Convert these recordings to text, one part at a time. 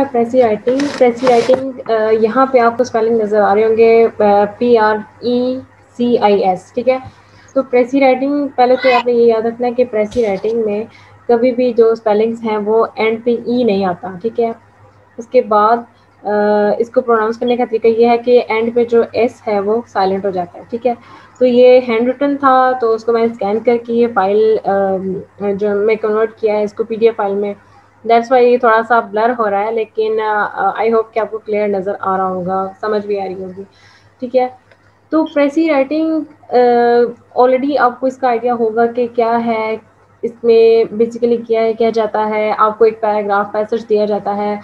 प्रेसी writing. प्रेसी writing यहाँ पे आपको स्पेलिंग नज़र आ रहे होंगे, PRECIS, ठीक है। तो प्रेसी राइटिंग, पहले तो आपने ये याद रखना है कि प्रेसी राइटिंग में कभी भी जो स्पेलिंग्स हैं वो एंड पे ई नहीं आता, ठीक है। उसके बाद इसको प्रोनाउंस करने का तरीका ये है कि एंड पे जो एस है वो साइलेंट हो जाता है, ठीक है। तो ये हैंड रिटन था, तो उसको मैंने स्कैन करके ये फाइल जो मैं कन्वर्ट किया है इसको PDF फाइल में। दैट्स वाई ये थोड़ा सा ब्लर हो रहा है, लेकिन आई होप कि आपको क्लियर नज़र आ रहा होगा, समझ भी आ रही होगी, ठीक है। तो प्रेसी राइटिंग ऑलरेडी आपको इसका आइडिया होगा कि क्या है, इसमें बेसिकली किया जाता है। आपको एक पैराग्राफ पैसेज दिया जाता है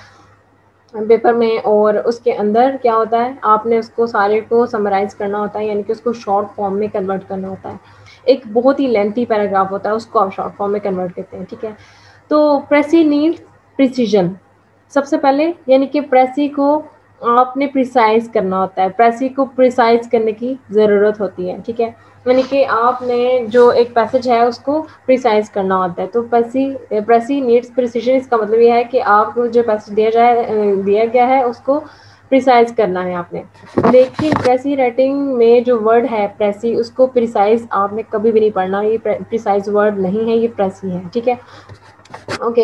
पेपर में, और उसके अंदर क्या होता है, आपने उसको सारे को समराइज़ करना होता है, यानी कि उसको शॉर्ट फॉर्म में कन्वर्ट करना होता है। एक बहुत ही लेंथी पैराग्राफ होता है, उसको आप शॉर्ट फॉर्म में कन्वर्ट करते हैं, ठीक है। तो प्रेसी नीड्स प्रिसीजन। सबसे पहले यानी कि प्रेसी को आपने प्रिसाइज करना होता है, प्रेसी को प्रिसाइज करने की ज़रूरत होती है, ठीक है। यानी कि आपने जो एक पैसेज है उसको प्रिसाइज करना होता है। तो प्रेसी नीड्स प्रिसीजन, इसका मतलब ये है कि आपको जो पैसेज दिया गया है उसको प्रिसाइज करना है आपने। लेकिन प्रेसी राइटिंग में जो वर्ड है प्रेसी, उसको प्रिसाइज आपने कभी भी नहीं पढ़ना, ये प्रिसाइज वर्ड नहीं है, ये प्रेसी है, ठीक है। ओके,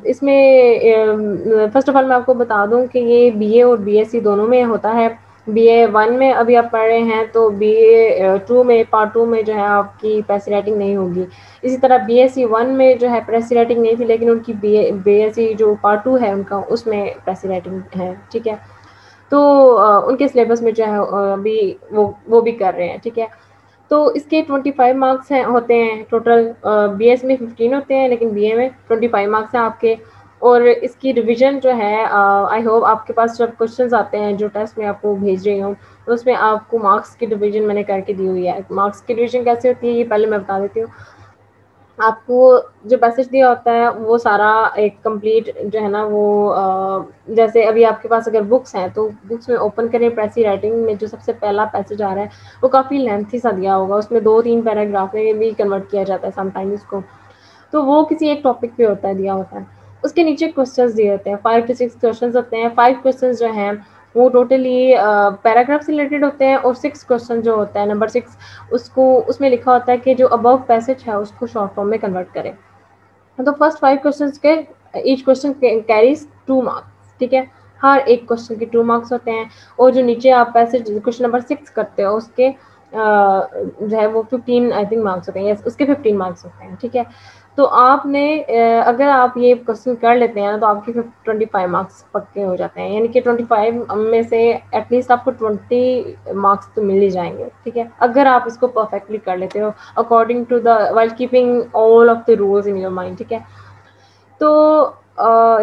इसमें फर्स्ट ऑफ ऑल मैं आपको बता दूं कि ये BA और BSc दोनों में होता है। BA 1 में अभी आप पढ़ रहे हैं, तो BA 2 में पार्ट 2 में जो है आपकी प्रेसी राइटिंग नहीं होगी। इसी तरह BSc 1 में जो है प्रेसी राइटिंग नहीं थी, लेकिन उनकी BSc जो पार्ट 2 है उनका, उसमें प्रेसी राइटिंग है, ठीक है। तो उनके सिलेबस में जो है अभी वो भी कर रहे हैं, ठीक है। तो इसके 25 मार्क्स हैं होते हैं टोटल। BS में 15 होते हैं, लेकिन BA में 25 मार्क्स हैं आपके। और इसकी रिवीजन जो है, आई होप आपके पास जब क्वेश्चंस आते हैं जो टेस्ट में आपको भेज रही हूँ, तो उसमें आपको मार्क्स की डिवीजन मैंने करके दी हुई है। मार्क्स की डिवीजन कैसे होती है ये पहले मैं बता देती हूँ आपको। जो पैसेज दिया होता है वो सारा एक कंप्लीट जो है ना वो जैसे अभी आपके पास अगर बुक्स हैं, तो बुक्स में ओपन करें, प्रेसी राइटिंग में जो सबसे पहला पैसेज आ रहा है वो काफ़ी लेंथी सा दिया होगा, उसमें 2-3 पैराग्राफ में भी कन्वर्ट किया जाता है समटाइम इसको। तो वो किसी एक टॉपिक पे होता है, दिया होता है। उसके नीचे क्वेश्चंस दिए होते हैं, 5 to 6 क्वेश्चंस होते हैं। 5 क्वेश्चंस जो हैं वो टोटली पैराग्राफ से रिलेटेड होते हैं, और 6 क्वेश्चन जो होता है नंबर 6, उसको उसमें लिखा होता है कि जो अबव पैसेज है उसको शॉर्ट फॉर्म में कन्वर्ट करें। तो फर्स्ट 5 क्वेश्चंस के ईच क्वेश्चन कैरीज 2 मार्क्स, ठीक है। हर एक क्वेश्चन के 2 मार्क्स होते हैं। और जो नीचे आप पैसेज क्वेश्चन नंबर 6 करते हो उसके जो है वो 15 आई थिंक मार्क्स होते हैं, यस उसके 15 मार्क्स होते हैं, ठीक है। तो आपने अगर आप ये क्वेश्चन कर लेते हैं ना, तो आपके 25 मार्क्स पक्के हो जाते हैं, यानी कि 25 में से एटलीस्ट आपको 20 मार्क्स तो मिल ही जाएंगे, ठीक है, अगर आप इसको परफेक्टली कर लेते हो according to the while keeping all of the rules in your mind, ठीक है। तो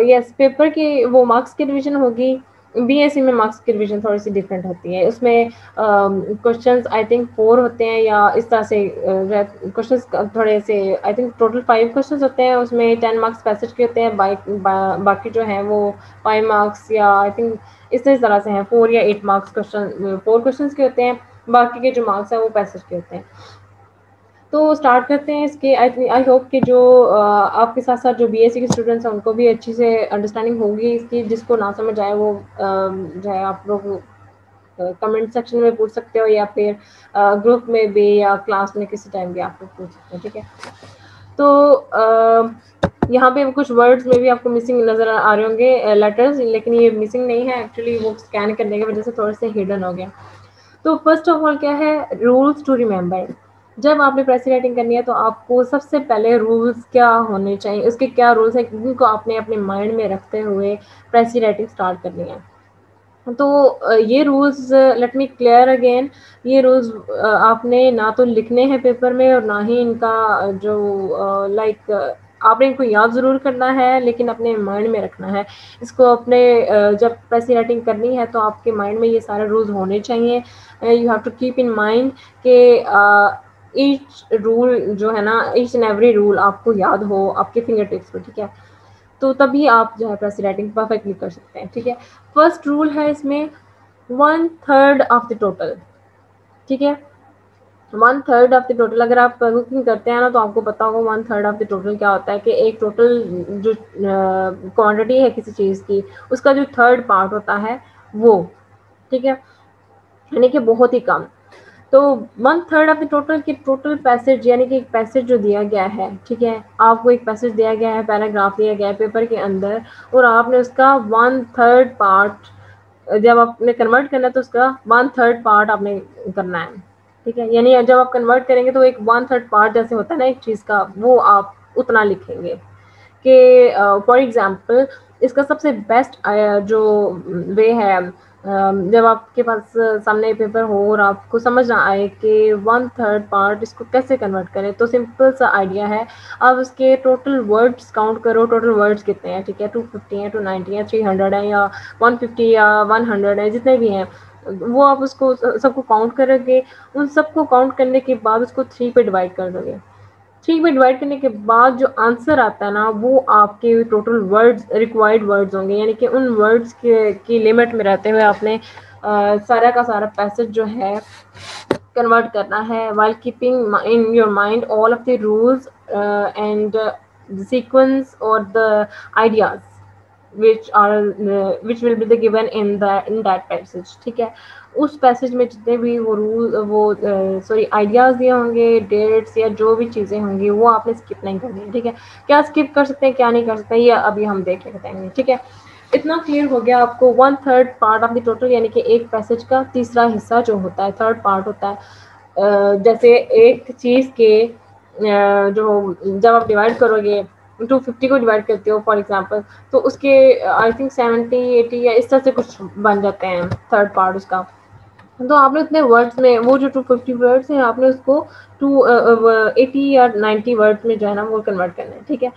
यस, पेपर की वो मार्क्स की डिवीजन होगी। BSc में मार्क्स की डिवीजन थोड़ी सी डिफरेंट होती है। उसमें क्वेश्चंस आई थिंक 4 होते हैं, या इस तरह से क्वेश्चंस थोड़े से, आई थिंक टोटल 5 क्वेश्चंस होते हैं। उसमें 10 मार्क्स पैसेज के होते हैं, बाकी जो हैं वो 5 मार्क्स, या आई थिंक इस तरह से हैं 4 या 8 मार्क्स क्वेश्चन, 4 क्वेश्चन के होते हैं। बाकी के जो मार्क्स हैं वो पैसेज के होते हैं। तो स्टार्ट करते हैं इसके। आई होप कि जो आपके साथ साथ जो BSc के स्टूडेंट्स हैं उनको भी अच्छी से अंडरस्टैंडिंग होगी इसकी। जिसको ना समझ आए वो जो है आप लोग कमेंट सेक्शन में पूछ सकते हो, या फिर ग्रुप में भी, या क्लास में किसी टाइम भी आप लोग पूछ सकते हो, ठीक है। तो यहाँ पे कुछ वर्ड्स में भी आपको मिसिंग नज़र आ रहे होंगे लेटर्स, लेकिन ये मिसिंग नहीं है एक्चुअली, वो स्कैन करने की वजह से थोड़े से हिडन हो गया। तो फर्स्ट ऑफ ऑल क्या है, रूल्स टू रिमेंबर। जब आपने प्रेसी राइटिंग करनी है तो आपको सबसे पहले रूल्स क्या होने चाहिए, उसके क्या रूल्स हैं, जिनको आपने अपने माइंड में रखते हुए प्रेसी राइटिंग स्टार्ट करनी है। तो ये rules, let me clear again, ये रूल्स आपने ना तो लिखने हैं पेपर में, और ना ही इनका जो लाइक आपने इनको याद ज़रूर करना है, लेकिन अपने माइंड में रखना है इसको। अपने जब प्रेसी राइटिंग करनी है तो आपके माइंड में ये सारे रूल्स होने चाहिए। You have to keep in mind कि ईच रूल जो है ना, ईच एंड एवरी रूल आपको याद हो आपके फिंगर टिप्स पर, ठीक है। तो तभी आप जो है प्रेसी राइटिंग परफेक्टली कर सकते हैं, ठीक है। फर्स्ट रूल है इसमें 1/3 ऑफ द टोटल, ठीक है। 1/3 ऑफ द टोटल, अगर आप कुकिंग करते हैं ना तो आपको पता होगा 1/3 ऑफ द टोटल क्या होता है, कि एक टोटल जो क्वांटिटी है किसी चीज़ की, उसका जो थर्ड पार्ट होता है वो, ठीक है, यानी कि बहुत ही कम। तो 1/3 ऑफ द टोटल की टोटल पैसेज, यानी कि एक पैसेज जो दिया गया है, ठीक है, आपको एक पैसेज दिया गया है, पैराग्राफ दिया गया है पेपर के अंदर, और आपने उसका 1/3 पार्ट जब आपने कन्वर्ट करना है तो उसका 1/3 पार्ट आपने करना है, ठीक है, यानी जब आप कन्वर्ट करेंगे तो एक 1/3 पार्ट जैसे होता है ना एक चीज़ का, वो आप उतना लिखेंगे। कि फॉर एग्जांपल इसका सबसे बेस्ट जो वे है, जब आपके पास सामने पेपर हो और आपको समझ ना आए कि 1/3 पार्ट इसको कैसे कन्वर्ट करें, तो सिंपल सा आइडिया है, आप उसके टोटल वर्ड्स काउंट करो, टोटल वर्ड्स कितने हैं, ठीक है, 250 है, 290 है, 300 है, या 150 या 100 है, जितने भी हैं वो आप उसको सबको काउंट करोगे। उन सबको काउंट करने के बाद उसको 3 पे डिवाइड कर दोगे। 3 में डिवाइड करने के बाद जो आंसर आता है ना, वो आपके टोटल वर्ड्स, रिक्वायर्ड वर्ड्स होंगे, यानी कि उन वर्ड्स के की लिमिट में रहते हुए आपने सारा का सारा पैसेज जो है कन्वर्ट करना है, while keeping in your mind all of the rules and the sequence or the ideas which will be the given in that passage, ठीक है। उस पैसेज में जितने भी वो रूल, वो सॉरी आइडियाज़ दिए होंगे, डेट्स या जो भी चीज़ें होंगी, वो आपने स्किप नहीं करनी है, ठीक है। क्या स्किप कर सकते हैं, क्या नहीं कर सकते, ये अभी हम देख के बताएंगे, ठीक है। इतना क्लियर हो गया आपको 1/3 पार्ट ऑफ द टोटल, यानी कि एक पैसेज का तीसरा हिस्सा जो होता है, थर्ड पार्ट होता है। जैसे एक चीज़ के जो जब आप डिवाइड करोगे, 250 को डिवाइड करते हो फॉर एग्जांपल, तो उसके आई थिंक 70 80 या इस तरह से कुछ बन जाते हैं थर्ड पार्ट उसका। तो आपने उतने वर्ड्स में वो जो 250 वर्ड्स हैं, आपने उसको 80 या 90 वर्ड्स में जो है ना वो कन्वर्ट करना है, ठीक है।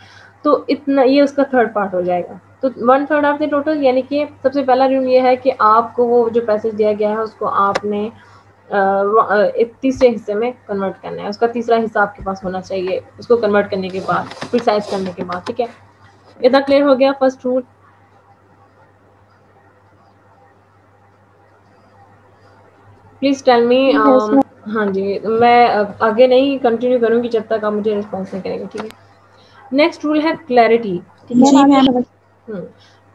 तो इतना ये उसका थर्ड पार्ट हो जाएगा। तो 1/3 ऑफ द टोटल, यानी कि सबसे पहला रूल ये है कि आपको वो जो पैसेज दिया गया है उसको आपने एक तीसरे हिस्से में कन्वर्ट करना है, उसका तीसरा हिस्सा आपके पास होना चाहिए उसको कन्वर्ट करने के बाद, प्रिसाइज करने के बाद, ठीक है। इतना क्लियर हो गया first rule. Please tell me. हाँ जी, मैं आगे नहीं कंटिन्यू करूंगी जब तक आप मुझे रिस्पॉन्स नहीं करेंगे, ठीक है। नेक्स्ट रूल है क्लैरिटी। जी मैम।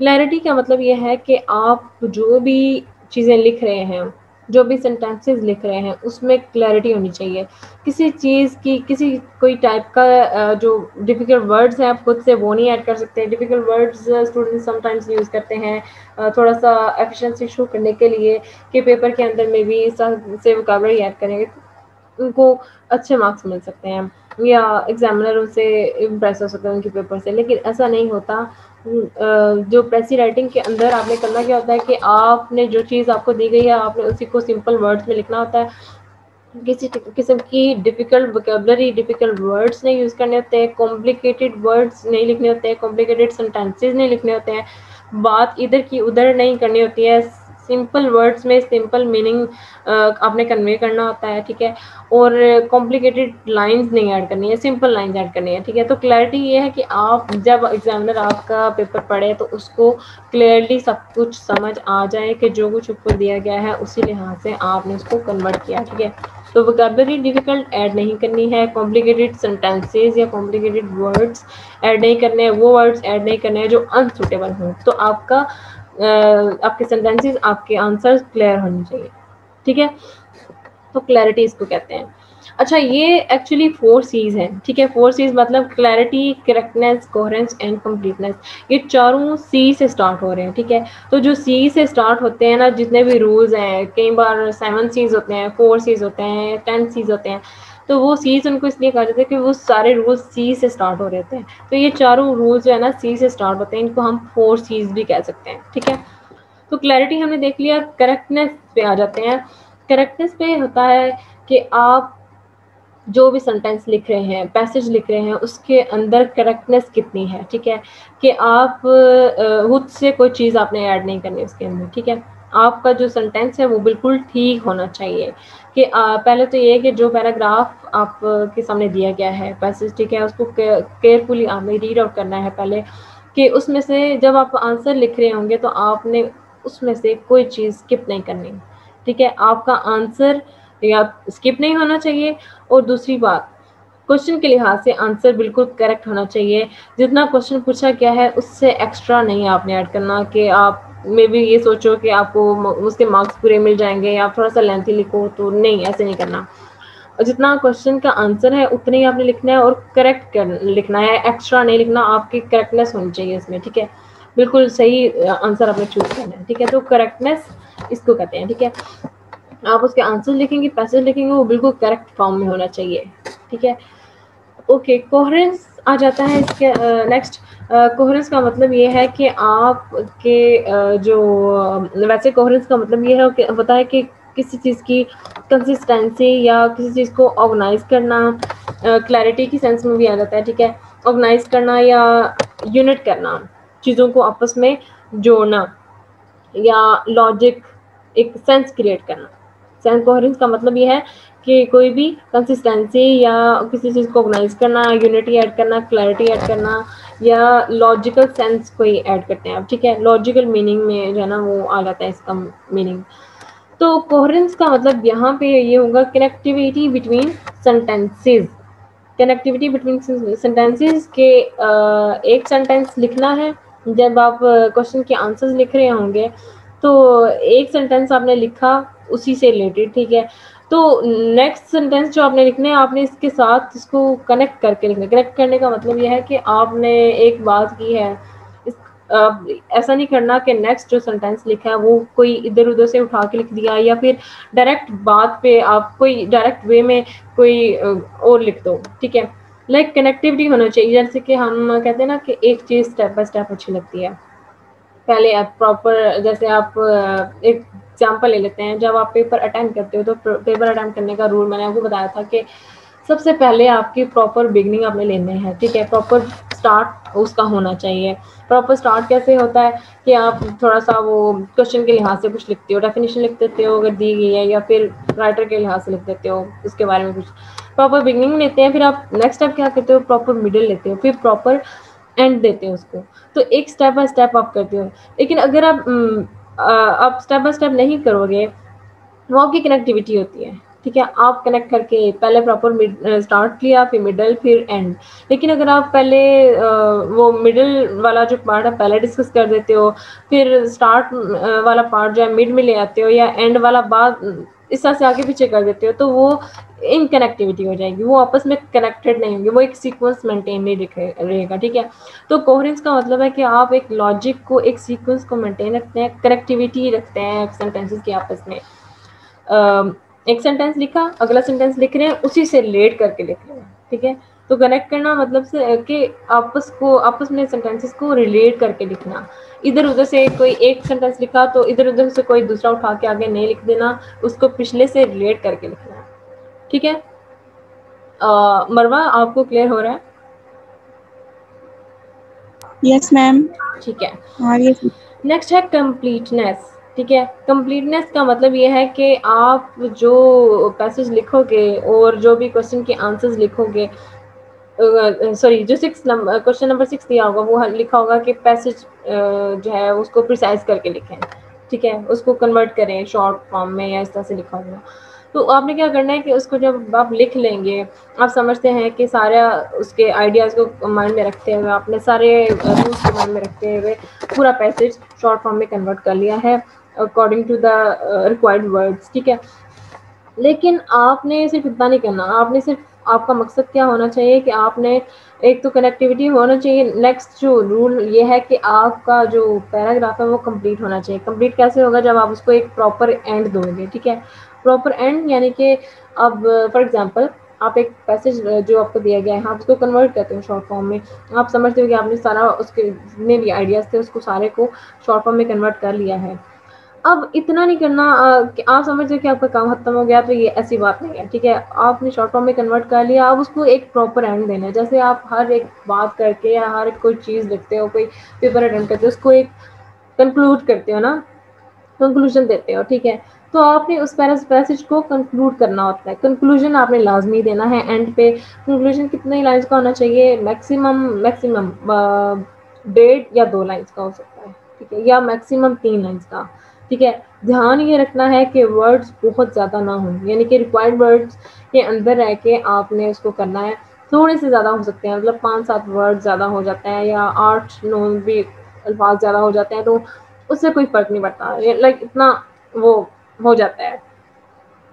क्लैरिटी का मतलब ये है कि आप जो भी चीज़ें लिख रहे हैं, जो भी सेंटेंसेस लिख रहे हैं, उसमें क्लैरिटी होनी चाहिए। किसी चीज़ की, किसी कोई टाइप का जो डिफ़िकल्ट वर्ड्स हैं आप खुद से वो नहीं ऐड कर सकते। Difficult words students sometimes use करते हैं थोड़ा-सा एफिशिएंसी शो करने के लिए, कि पेपर के अंदर में भी इस तरह से वोकैबुलरी ऐड करेंगे उनको अच्छे मार्क्स मिल सकते हैं, या एग्जामिनर उनसे इम्प्रेस हो सकते हैं उनके पेपर से। लेकिन ऐसा नहीं होता। जो प्रेसी राइटिंग के अंदर आपने करना क्या होता है कि आपने जो चीज़ आपको दी गई है, आपने उसी को सिंपल वर्ड्स में लिखना होता है। किसी किस्म की डिफ़िकल्ट वोकैबुलरी, डिफ़िकल्ट वर्ड्स नहीं यूज़ करने होते हैं, कॉम्प्लिकेटेड वर्ड्स नहीं लिखने होते हैं, कॉम्प्लिकेटेड सेंटेंसेस नहीं लिखने होते हैं, बात इधर की उधर नहीं करनी होती है। सिंपल वर्ड्स में सिंपल मीनिंग आपने कन्वे करना होता है, ठीक है। और कॉम्प्लिकेटेड लाइंस नहीं ऐड करनी है, सिंपल लाइंस ऐड करनी है, ठीक है। तो क्लैरिटी ये है कि आप जब एग्जामिनर आपका पेपर पढ़े तो उसको क्लियरली सब कुछ समझ आ जाए कि जो कुछ ऊपर दिया गया है उसी लिहाज से आपने उसको कन्वर्ट किया, ठीक है। तो वोकैबुलरी डिफ़िकल्ट ऐड नहीं करनी है, कॉम्प्लिकेटेड सेंटेंसेस या कॉम्प्लिकेटेड वर्ड्स ऐड नहीं करने हैं, वो वर्ड्स ऐड नहीं करने हैं जो अनसुटेबल हों। तो आपका आपके सेंटेंसेस, आपके आंसर्स क्लियर होने चाहिए, ठीक है। तो क्लैरिटी इसको कहते हैं। अच्छा, ये एक्चुअली 4 सीज़ हैं, ठीक है। 4 सीज़ मतलब clarity, correctness, coherence and completeness. ये चारों सी से स्टार्ट हो रहे हैं, ठीक है। तो जो सी से स्टार्ट होते हैं ना, जितने भी रूल्स हैं, कई बार 7 सीज़ होते हैं, 4 सीज़ होते हैं, 10 सीज़ होते हैं। तो वो सीज़ उनको इसलिए कहा जाता है कि वो सारे रूल्स सी से स्टार्ट हो रहे होते हैं। तो ये चारों रूल्स जो है ना सी से स्टार्ट होते हैं, इनको हम 4 सीज़ भी कह सकते हैं, ठीक है। तो क्लैरिटी हमने देख लिया। करेक्टनेस पे आ जाते हैं। करेक्टनेस पे होता है कि आप जो भी सेंटेंस लिख रहे हैं, पैसेज लिख रहे हैं, उसके अंदर करेक्टनेस कितनी है, ठीक है। कि आप खुद से कोई चीज़ आपने ऐड नहीं करनी उसके अंदर, ठीक है। आपका जो सेंटेंस है वो बिल्कुल ठीक होना चाहिए। कि पहले तो ये है कि जो पैराग्राफ आप के सामने दिया गया है पैसेज, ठीक है, उसको केयरफुली आपने रीड आउट करना है पहले। कि उसमें से जब आप आंसर लिख रहे होंगे तो आपने उसमें से कोई चीज़ स्किप नहीं करनी, ठीक है। आपका आंसर या स्किप नहीं होना चाहिए। और दूसरी बात, क्वेश्चन के लिहाज से आंसर बिल्कुल करेक्ट होना चाहिए। जितना क्वेश्चन पूछा गया है उससे एक्स्ट्रा नहीं आपने ऐड करना कि आप मे बी ये सोचो कि आपको उसके मार्क्स पूरे मिल जाएंगे या आप थोड़ा सा लेंथी लिखो, तो नहीं, ऐसे नहीं करना। और जितना क्वेश्चन का आंसर है उतने ही आपने लिखना है और करेक्ट लिखना है, एक्स्ट्रा नहीं लिखना। आपकी करेक्टनेस होनी चाहिए इसमें, ठीक है, बिल्कुल सही आंसर आपने चूज करना है, ठीक है। तो करेक्टनेस इसको कहते हैं, ठीक है। आप उसके आंसर लिखेंगे, पैसेज लिखेंगे, वो बिल्कुल करेक्ट फॉर्म में होना चाहिए, ठीक है। ओके, कोहेरेंस आ जाता है इसके नेक्स्ट। कोहेरेंस का मतलब ये है कि आपके जो वैसे कोहेरेंस का मतलब ये है कि होता है कि किसी चीज़ की कंसिस्टेंसी या किसी चीज़ को ऑर्गेनाइज करना, क्लैरिटी की सेंस में भी आ जाता है, ठीक है। ऑर्गेनाइज करना या यूनिट करना, चीज़ों को आपस में जोड़ना, या लॉजिक, एक सेंस क्रिएट करना। सेंस कोहेरेंस का मतलब ये है कि कोई भी कंसिस्टेंसी या किसी चीज़ को ऑर्गेनाइज करना, यूनिटी ऐड करना, क्लैरिटी ऐड करना, या लॉजिकल सेंस कोई ऐड करते हैं आप, ठीक है। लॉजिकल मीनिंग में जो है ना वो आ जाता है इसका मीनिंग। तो कोहेरेंस का मतलब यहाँ पे ये होगा connectivity between sentences. Connectivity between sentences के एक सेंटेंस लिखना है। जब आप क्वेश्चन के आंसर्स लिख रहे होंगे तो एक सेंटेंस आपने लिखा उसी से रिलेटेड, ठीक है। तो नेक्स्ट सेंटेंस जो आपने लिखने हैं, आपने इसके साथ इसको कनेक्ट करके लिखना है। कनेक्ट करने का मतलब यह है कि आपने एक बात की है, इस ऐसा नहीं करना कि नेक्स्ट जो सेंटेंस लिखा है वो कोई इधर उधर से उठा के लिख दिया, या फिर डायरेक्ट बात पे आप कोई डायरेक्ट वे में कोई और लिख दो, ठीक है। लाइक कनेक्टिविटी होना चाहिए। जैसे कि हम कहते हैं ना कि एक चीज़ स्टेप बाय स्टेप अच्छी लगती है। पहले आप प्रॉपर, जैसे आप एक एग्जाम्पल ले लेते हैं, जब आप पेपर अटेम्प्ट करते हो तो पेपर अटेम्प्ट करने का रूल मैंने आपको बताया था कि सबसे पहले आपकी प्रॉपर बिगनिंग आपने लेने हैं, ठीक है। प्रॉपर स्टार्ट उसका होना चाहिए। प्रॉपर स्टार्ट कैसे होता है कि आप थोड़ा सा वो क्वेश्चन के लिहाज से कुछ लिखते हो, डेफिनेशन लिख देते हो अगर दी गई है, या फिर राइटर के लिहाज से लिख देते हो उसके बारे में कुछ। प्रॉपर बिगनिंग लेते हैं, फिर आप नेक्स्ट स्टेप क्या करते हो, प्रॉपर मिडिल लेते हो, फिर प्रॉपर एंड देते हो उसको। तो एक स्टेप बाय स्टेप आप करते हो। लेकिन अगर आप स्टेप बाय स्टेप नहीं करोगे, वो आपकी कनेक्टिविटी होती है, ठीक है। आप कनेक्ट करके पहले प्रॉपर स्टार्ट किया, फिर मिडल, फिर एंड। लेकिन अगर आप पहले वो मिडल वाला जो पार्ट है पहले डिस्कस कर देते हो, फिर स्टार्ट वाला पार्ट जो है मिड में ले आते हो, या एंड वाला बाद इस तरह से आगे पीछे कर देते हो, तो वो इनकनेक्टिविटी हो जाएगी, वो आपस में कनेक्टेड नहीं होंगे, वो एक सीक्वेंस मेंटेन नहीं रहेगा, ठीक है। तो कोहेरेंस का मतलब है कि आप एक लॉजिक को, एक सीक्वेंस को मेंटेन रखते हैं, कनेक्टिविटी रखते हैं सेंटेंसेस के आपस में। एक सेंटेंस लिखा, अगला सेंटेंस लिख रहे हैं, उसी से रिलेट करके लिख रहे हैं, ठीक है। तो कनेक्ट करना मतलब से कि आपस में सेंटेंसेस को रिलेट करके लिखना। इधर उधर से कोई एक सेंटेंस लिखा तो इधर उधर से कोई दूसरा उठा के आगे नहीं लिख देना, उसको पिछले से रिलेट करके लिखना, ठीक है। मरवा, आपको क्लियर हो रहा है? Yes ma'am. ठीक है। हाँ ये नेक्स्ट है कंप्लीटनेस, ठीक है। कंप्लीटनेस का मतलब ये है कि आप जो पैसेज लिखोगे और जो भी क्वेश्चन के आंसर्स लिखोगे, सॉरी, जो क्वेश्चन नंबर 6 दिया होगा वो लिखा होगा कि पैसेज जो है उसको प्रिसाइज करके लिखें, ठीक है। उसको कन्वर्ट करें शॉर्ट फॉर्म में, या इस तरह से लिखा होगा। तो आपने क्या करना है कि उसको जब आप लिख लेंगे, आप समझते हैं कि सारा उसके आइडियाज़ को माइंड में रखते हुए, आपने सारे रूल्स को माइंड में रखते हुए पूरा पैसेज शॉर्ट फॉर्म में कन्वर्ट कर लिया है according to the required words, ठीक है। लेकिन आपने सिर्फ इतना नहीं करना, आपने सिर्फ, आपका मकसद क्या होना चाहिए कि आपने एक तो कनेक्टिविटी होना चाहिए। नेक्स्ट जो रूल ये है कि आपका जो पैराग्राफ है वो कंप्लीट होना चाहिए। कंप्लीट कैसे होगा, जब आप उसको एक प्रॉपर एंड दोगे, ठीक है। प्रॉपर एंड यानी कि अब फॉर एग्जांपल आप एक पैसेज जो आपको दिया गया है, आप उसको कन्वर्ट करते हो शॉर्ट फॉर्म में। आप समझते हो कि आपने सारा उसके जितने भी आइडियाज़ थे उसको सारे को शॉर्ट फॉर्म में कन्वर्ट कर लिया है। अब इतना नहीं करना कि आप समझ हो कि आपका काम खत्म हो गया, तो ये ऐसी बात नहीं है, ठीक है। आपने शॉर्ट फॉर्म में कन्वर्ट कर लिया, अब उसको एक प्रॉपर एंड देना है। जैसे आप हर एक बात करके या हर कोई चीज़ लिखते हो, कोई पेपर अटेंड करते हो, उसको एक कंक्लूड करते हो ना, कंक्लूजन देते हो, ठीक है। तो आपने उस पैसेज को कंक्लूड करना होता है। कंक्लूजन आपने लाजमी देना है एंड पे। कंक्लूजन कितने लाइन्स का होना चाहिए, मैक्सिमम 1.5 या 2 लाइन्स का हो सकता है, ठीक है, या मैक्सिमम 3 लाइन्स का, ठीक है। ध्यान ये रखना है कि वर्ड्स बहुत ज़्यादा ना हों, यानी कि रिक्वायर्ड वर्ड्स के अंदर रह के आपने उसको करना है। थोड़े से ज़्यादा हो सकते हैं, मतलब 5-7 वर्ड ज़्यादा हो जाते हैं या 8-9 भी अल्फाज ज़्यादा हो जाते हैं, तो उससे कोई फ़र्क नहीं पड़ता, लाइक इतना वो हो जाता है,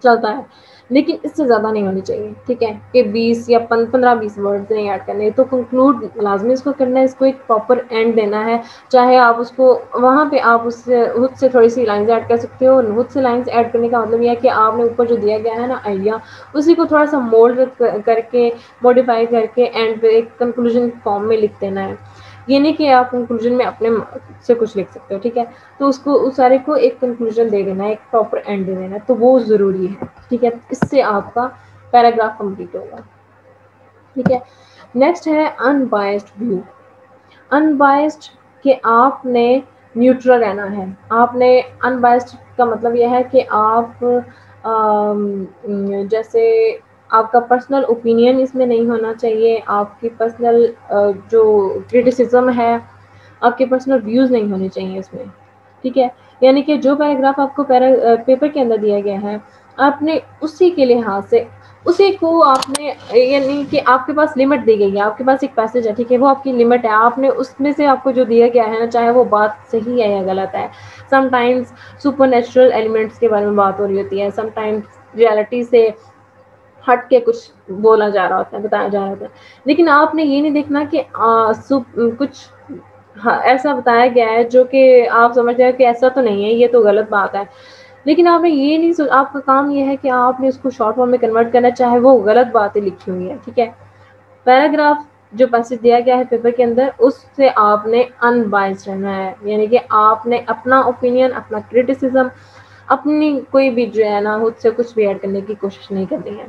चलता है। लेकिन इससे ज़्यादा नहीं होनी चाहिए, ठीक है, कि 20 या 15-20 वर्ड्स नहीं ऐड करने। तो कंक्लूड लाज़मी इसको करना है, इसको एक प्रॉपर एंड देना है। चाहे आप उसको वहाँ पे आप उससे खुद से थोड़ी-सी लाइन्स ऐड कर सकते हो। खुद से लाइन्स ऐड करने का मतलब ये है कि आपने ऊपर जो दिया गया है ना आइडिया, उसी को थोड़ा-सा मोल्ड करके, मॉडिफ़ाई करके एंड पे एक कंक्लूजन फॉर्म में लिख देना है। ये नहीं कि आप कंक्लूजन में अपने से कुछ लिख सकते हो, ठीक है। तो उसको उस सारे को एक कंक्लूजन दे देना है, एक प्रॉपर एंड दे देना है, तो वो ज़रूरी है, ठीक है। इससे आपका पैराग्राफ कंप्लीट होगा, ठीक है। नेक्स्ट है अनबायस्ड व्यू। अनबायस्ड कि आपने न्यूट्रल रहना है। आपने अनबायस्ड का मतलब यह है कि आप जैसे आपका पर्सनल ओपिनियन इसमें नहीं होना चाहिए, आपकी पर्सनल जो क्रिटिसिज्म है, आपके पर्सनल व्यूज़ नहीं होने चाहिए इसमें, ठीक है। यानी कि जो पैराग्राफ आपको पेपर के अंदर दिया गया है, आपने उसी के लिहाज से उसी को आपने, यानी कि आपके पास लिमिट दी गई है, आपके पास एक पैसेज है, ठीक है, वो आपकी लिमिट है, आपने उसमें से आपको जो दिया गया है ना, चाहे वो बात सही है या गलत है। समटाइम्स सुपरनैचुरल एलिमेंट्स के बारे में बात हो रही होती है, समटाइम्स रियलिटी से हट के कुछ बोला जा रहा होता है, बताया जा रहा होता है। लेकिन आपने ये नहीं देखना कि कुछ हाँ, ऐसा बताया गया है जो कि आप समझ रहे हो कि ऐसा तो नहीं है, ये तो गलत बात है। लेकिन आपने ये नहीं आपका काम ये है कि आपने उसको शॉर्ट फॉर्म में कन्वर्ट करना, चाहे वो गलत बातें लिखी हुई है, ठीक है। पैराग्राफ जो पैसेज दिया गया है पेपर के अंदर, उससे आपने अनबायस्ड रहना है, यानी कि आपने अपना ओपिनियन, अपना क्रिटिसिज्म, अपनी कोई भी जो है ना खुद से कुछ भी ऐड करने की कोशिश नहीं करनी है।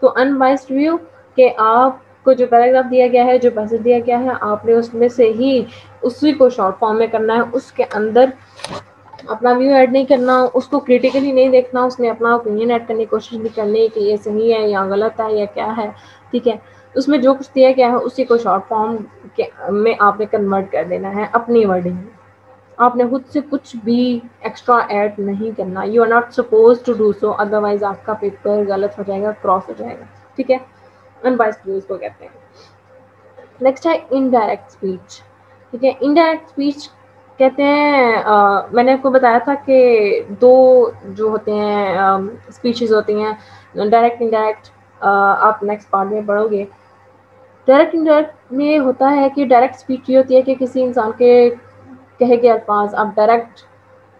तो अनबायस्ड व्यू कि आपको जो पैराग्राफ दिया गया है, जो पैसेज दिया गया है, आपने उसमें से ही उसी को शॉर्ट फॉर्म में करना है, उसके अंदर अपना व्यू ऐड नहीं करना, उसको क्रिटिकली नहीं देखना, उसमें अपना ओपिनियन ऐड करने की कोशिश नहीं करनी कि ये सही है या गलत है या क्या है, ठीक है। उसमें जो कुछ दिया गया है उसी को शॉर्ट फॉर्म में आपने कन्वर्ट कर देना है अपनी वर्डिंग में। आपने खुद से कुछ भी एक्स्ट्रा ऐड नहीं करना। You are not suppose to do so, otherwise आपका पेपर गलत हो जाएगा, क्रॉस हो जाएगा, ठीक है। अनबायस्ड व्यूज को कहते हैं। नेक्स्ट है इनडायरेक्ट स्पीच, ठीक है। इनडायरेक्ट स्पीच कहते हैं, मैंने आपको बताया था कि दो जो होते हैं स्पीचेस होती हैं, डायरेक्ट इनडायरेक्ट, आप नेक्स्ट पार्ट में पढ़ोगे। डायरेक्ट इनडायरेक्ट में होता है कि डायरेक्ट स्पीच ये होती है कि किसी इंसान के कहे गए अल्फाज आप डायरेक्ट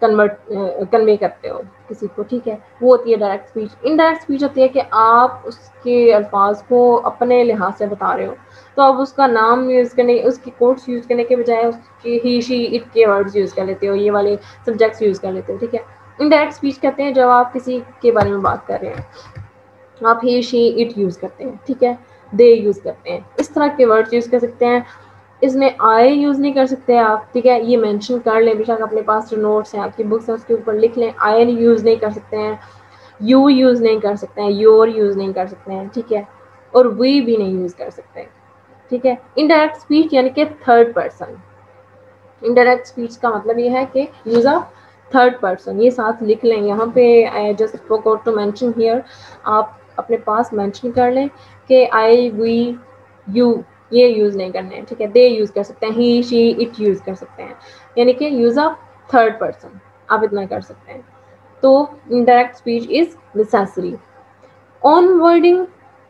कन्वे करते हो किसी को, ठीक है, वो होती है डायरेक्ट स्पीच। इनडायरेक्ट स्पीच होती है कि आप उसके अल्फाज को अपने लिहाज से बता रहे हो, तो आप उसका नाम यूज़ करने, उसकी कोट्स यूज़ करने के बजाय उसकी ही शी इट के वर्ड्स यूज़ कर लेते हो, ये वाले सब्जेक्ट्स यूज़ कर लेते हो, ठीक है। इनडायरेक्ट स्पीच कहते हैं जब आप किसी के बारे में बात कर रहे हैं, आप ही शी इट यूज़ करते हैं, ठीक है, दे यूज़ करते हैं, इस तरह के वर्ड्स यूज़ कर सकते हैं। इसमें आई यूज़ नहीं कर सकते आप, ठीक है, ये मेंशन कर लें, बेशक अपने पास जो नोट्स हैं, आपकी बुक्स हैं, उसके ऊपर लिख लें। आई यूज़ नहीं कर सकते हैं, यू यूज़ नहीं कर सकते हैं, योर यूज़ नहीं कर सकते हैं, ठीक है, और वी भी नहीं यूज़ कर सकते हैं, ठीक है। इनडायरेक्ट स्पीच यानी कि थर्ड पर्सन। इनडायरेक्ट स्पीच का मतलब ये है कि यूज़ ऑफ थर्ड पर्सन, ये साथ लिख लें यहाँ पे। I just forgot to mention here, आप अपने पास मेंशन कर लें कि आई वी यू ये यूज़ नहीं करने हैं, ठीक है। दे यूज़ कर सकते हैं, ही शी इट यूज़ कर सकते हैं, यानी कि यूज़ ऑफ थर्ड पर्सन आप इतना कर सकते हैं। तो indirect speech is necessary. On wording,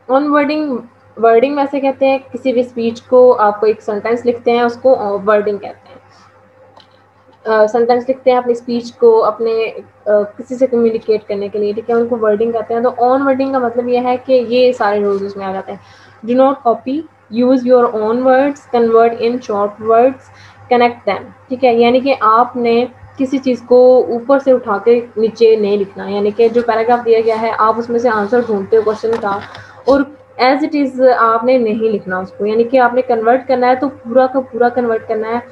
on wording, wording वैसे कहते हैं किसी भी स्पीच को, आपको एक सेंटेंस लिखते हैं उसको वर्डिंग कहते हैं। सेंटेंस लिखते हैं अपनी स्पीच को अपने किसी से कम्युनिकेट करने के लिए, ठीक है, उनको वर्डिंग कहते हैं। तो ऑन वर्डिंग का मतलब ये है कि ये सारे रूल्स उसमें आ जाते हैं। Do not copy, use your own words, convert in short words, connect them, ठीक है। यानी कि आपने किसी चीज़ को ऊपर से उठा के नीचे नहीं लिखना, यानी कि जो पैराग्राफ दिया गया है आप उसमें से आंसर ढूंढते हो क्वेश्चन का, और एज इट इज़ आपने नहीं लिखना उसको, यानी कि आपने कन्वर्ट करना है तो पूरा का पूरा कन्वर्ट करना है।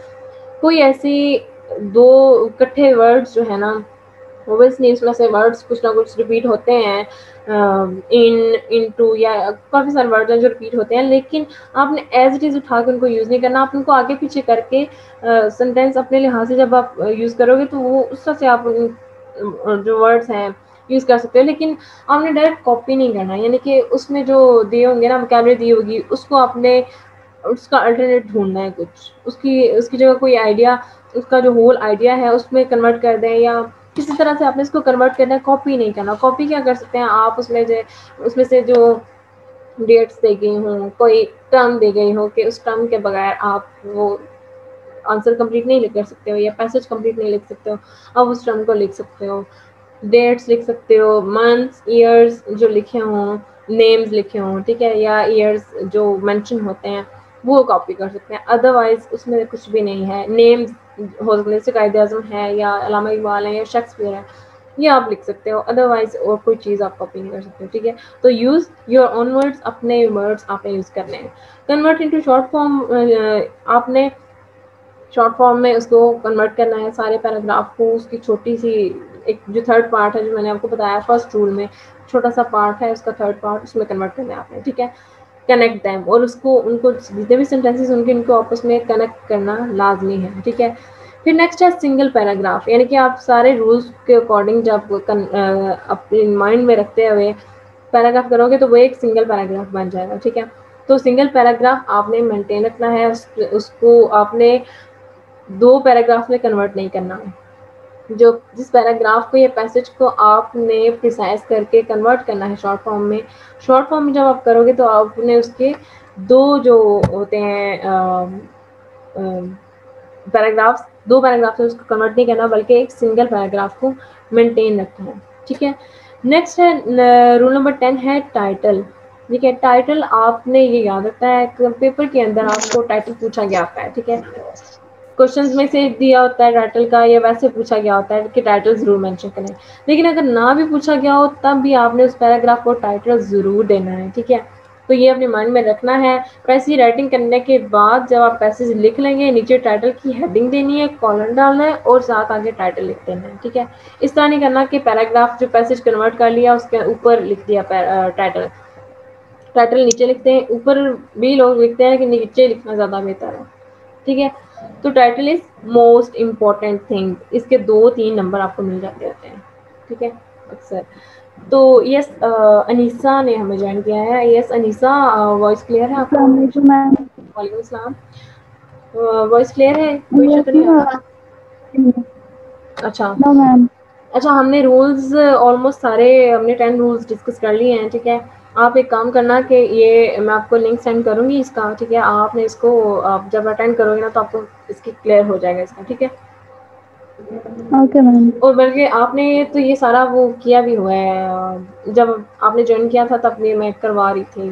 कोई ऐसी दो इकट्ठे वर्ड्स जो है ना, ओबियसली इसमें से वर्ड्स कुछ ना कुछ रिपीट होते हैं, इन, इनटू, या काफ़ी सारे वर्ड्स हैं जो रिपीट होते हैं, लेकिन आपने एज इट इज़ उठा के उनको यूज़ नहीं करना। आप उनको आगे पीछे करके सेंटेंस अपने लिहाज से जब आप यूज़ करोगे तो वो उस तरह से आप जो वर्ड्स हैं यूज़ कर सकते हो, लेकिन आपने डायरेक्ट कॉपी नहीं करना है, यानी कि उसमें जो दिए होंगे ना, वोकैबुलरी दी होगी, उसको आपने उसका अल्टरनेट ढूँढना है कुछ। उसकी उसकी जगह कोई आइडिया, उसका जो होल आइडिया है उसमें कन्वर्ट कर दें, या किसी तरह से आपने इसको कन्वर्ट करना है, कॉपी नहीं करना। कॉपी क्या कर सकते हैं आप, उसमें से जो डेट्स दी गई हों, कोई टर्म दी गई हो कि उस टर्म के बगैर आप वो आंसर कंप्लीट नहीं कर सकते हो, या पैसेज कंप्लीट नहीं लिख सकते हो, आप उस टर्म को लिख सकते हो। डेट्स लिख सकते हो, मंथ्स, ईयर्स जो लिखे हों, नेम्स लिखे हों, ठीक है, या ईयर्स जो मेंशन होते हैं वो कॉपी कर सकते हैं। अदरवाइज उसमें कुछ भी नहीं है। नेम्स हो सकते हैं, कायदे आज़म है या अल्लामा इकबाल है या शेक्सपियर है, ये आप लिख सकते हो। अदरवाइज और कोई चीज़ आप कॉपी नहीं कर सकते, ठीक है। तो यूज़ योर ओन वर्ड्स, अपने वर्ड्स आपने यूज़ करने हैं। कन्वर्ट इनटू शॉर्ट फॉर्म, आपने शॉर्ट फॉर्म में उसको कन्वर्ट करना है सारे पैराग्राफ को। उसकी छोटी सी एक जो थर्ड पार्ट है, जो मैंने आपको बताया फर्स्ट रूल में, छोटा सा पार्ट है उसका थर्ड पार्ट, उसमें कन्वर्ट करना है आपने, ठीक है। कनेक्ट दैम, और उसको उनको जितने भी सेंटेंसेस उनके इनको आपस में कनेक्ट करना लाजमी है, ठीक है। फिर नेक्स्ट है सिंगल पैराग्राफ, यानी कि आप सारे रूल्स के अकॉर्डिंग जब अपने माइंड में रखते हुए पैराग्राफ करोगे तो वो एक सिंगल पैराग्राफ बन जाएगा, ठीक है। तो सिंगल पैराग्राफ आपने मेंटेन रखना है, उसको आपने 2 पैराग्राफ में कन्वर्ट नहीं करना है। जो जिस पैराग्राफ को या पैसेज को आपने प्रिसाइज करके कन्वर्ट करना है शॉर्ट फॉर्म में, शॉर्ट फॉर्म में जब आप करोगे तो आपने उसके 2 जो होते हैं पैराग्राफ्स, 2 पैराग्राफ से उसको कन्वर्ट नहीं करना, बल्कि एक सिंगल पैराग्राफ को मेंटेन रखना है, ठीक है। नेक्स्ट है रूल नंबर 10 है टाइटल, ठीक है। टाइटल आपने ये याद रखना है, पेपर के अंदर आपको टाइटल पूछा गया होता है, ठीक है। क्वेश्चंस में से दिया होता है टाइटल का, या वैसे पूछा गया होता है कि टाइटल ज़रूर मेंशन करें। लेकिन अगर ना भी पूछा गया हो तब भी आपने उस पैराग्राफ को टाइटल ज़रूर देना है, ठीक है। तो ये अपने माइंड में रखना है। पैसेज राइटिंग करने के बाद जब आप पैसेज लिख लेंगे, नीचे टाइटल की हेडिंग देनी है, कॉलन डालना है और साथ आगे टाइटल लिख देना है, ठीक है। इस तरह नहीं करना कि पैराग्राफ जो पैसेज कन्वर्ट कर लिया उसके ऊपर लिख दिया टाइटल, टाइटल नीचे लिखते हैं, ऊपर भी लोग लिखते हैं कि नीचे लिखना ज़्यादा बेहतर है, ठीक है। तो title is most important thing, इसके 2-3 नंबर आपको मिल जाते होते हैं, ठीक है, अक्सर। तो यस, अनीसा ने हमें ज्वाइन किया है। यस अनीसा, वॉइस क्लियर है आपको? वालेकुम अस्सलाम। वॉइस क्लियर है, कोई इशू तो नहीं आ रहा? अच्छा अच्छा, हमने रूल्स ऑलमोस्ट सारे, हमने 10 रूल्स डिस्कस कर लिए हैं, ठीक है। आप एक काम करना कि ये मैं आपको लिंक सेंड करूँगी इसका, ठीक है। आपने इसको आप जब अटेंड करोगे ना तो आपको इसकी क्लियर हो जाएगा इसका, ठीक है। Okay ma'am. और बल्कि आपने तो ये सारा वो किया भी हुआ है, जब आपने ज्वाइन किया था तब ये मैं करवा रही थी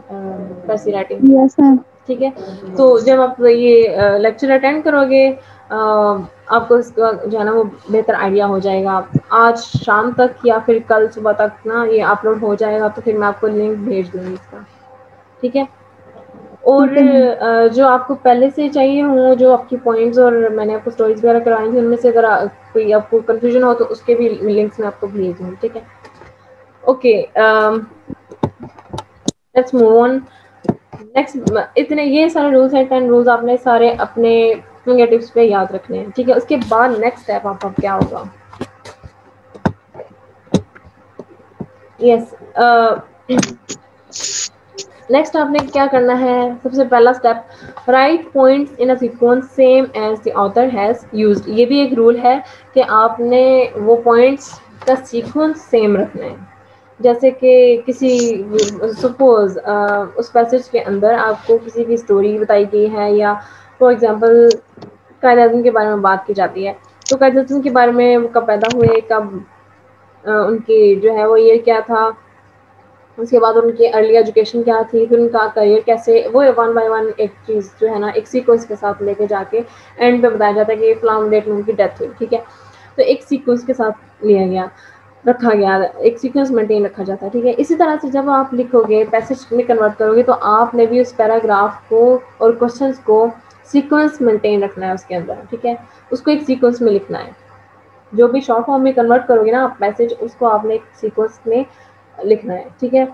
पैसी राइटिंग, यस मैम। ठीक है। तो जब आप ये लेक्चर अटेंड करोगे आपको इसका जो है ना वो बेहतर आइडिया हो जाएगा। आज शाम तक या फिर कल सुबह तक ना ये अपलोड हो जाएगा, तो फिर मैं आपको लिंक भेज दूँगी इसका, ठीक है। और ओके मैम। जो आपको पहले से चाहिए हो, जो आपकी पॉइंट्स और मैंने आपको स्टोरीज वगैरह करवाई थी, उनमें से अगर कोई आपको कंफ्यूजन हो तो उसके भी लिंक्स मैं आपको भेज दूँगी, ठीक है। Okay, let's move on. Next, इतने ये सारे रूल्स हैं, 10 रूल्स आपने सारे अपने फिंगरटिप्स पे याद रखने हैं, ठीक है। उसके बाद नेक्स्ट स्टेप आपका क्या होगा? यस, नेक्स्ट आपने क्या करना है? सबसे पहला step, write points in a sequence same as the author has used. ये भी एक रूल है कि आपने वो पॉइंट्स का सीक्वेंस सेम रखना है। जैसे कि किसी सपोज उस पैसेज के अंदर आपको किसी की स्टोरी बताई गई है, या फॉर एग्जांपल कायद आज़म के बारे में बात की जाती है, तो कायद आज़म के बारे में वो कब पैदा हुए, कब उनकी जो है वो ईयर क्या था, उसके बाद उनकी अर्ली एजुकेशन क्या थी, फिर उनका करियर कैसे, वो 1 बाय 1 एक चीज़ जो है ना एक सीक्वेंस के साथ लेके जाके एंड पे बताया जाता है कि फलां डेट में उनकी डेथ हुई, ठीक है। तो एक सीक्वेंस के साथ लिया गया, रखा गया, एक सीक्वेंस मेंटेन रखा जाता है, ठीक है। इसी तरह से जब आप लिखोगे, पैसेज में कन्वर्ट करोगे, तो आपने भी उस पैराग्राफ को और क्वेश्चंस को सीक्वेंस मेंटेन रखना है उसके अंदर, ठीक है। उसको एक सीक्वेंस में लिखना है। जो भी शॉर्ट फॉर्म में कन्वर्ट करोगे ना आप मैसेज, उसको आपने एक सीक्वेंस में लिखना है, ठीक है।